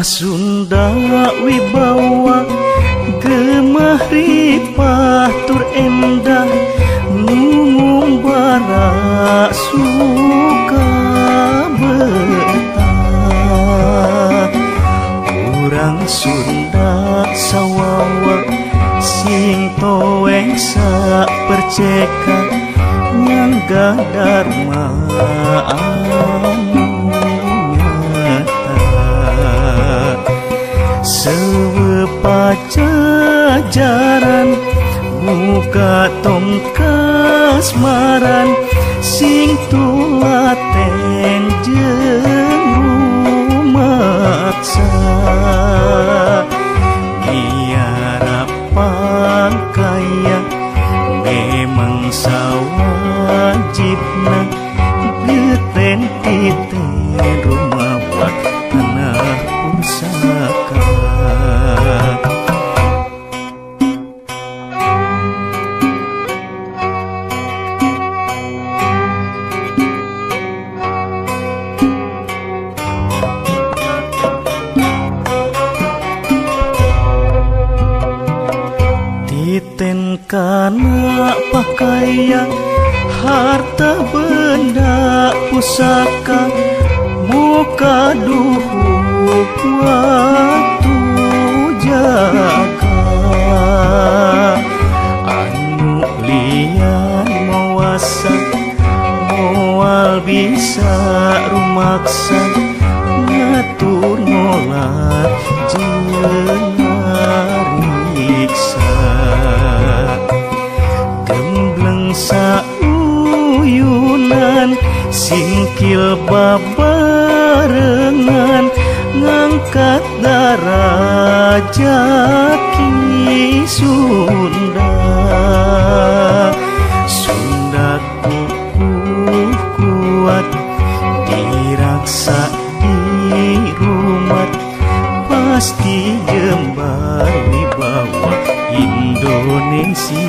Sunda wibawa gemah ripah tur endah ngumbara suka betah. Urang Sunda sawawa sing toeng sak perceka nyangga dharma anu sewe pajajaran muka tongkas maran sing tulaten jeung rumaksa biara pangkaya memang sawajibna geten titen rumawa tanah pusaka. Titen kana pakaian harta benda pusaka muka duhuk waktu jaga anu lian mawasa moal bisa rumaksa ngatur ngolah jeung riksa gembleng sauyunan singkil babarengan ngangkat darajat ki Sunda. Sunda kukuh kuat diraksa di rumah pasti jembar wibawa Indonesia.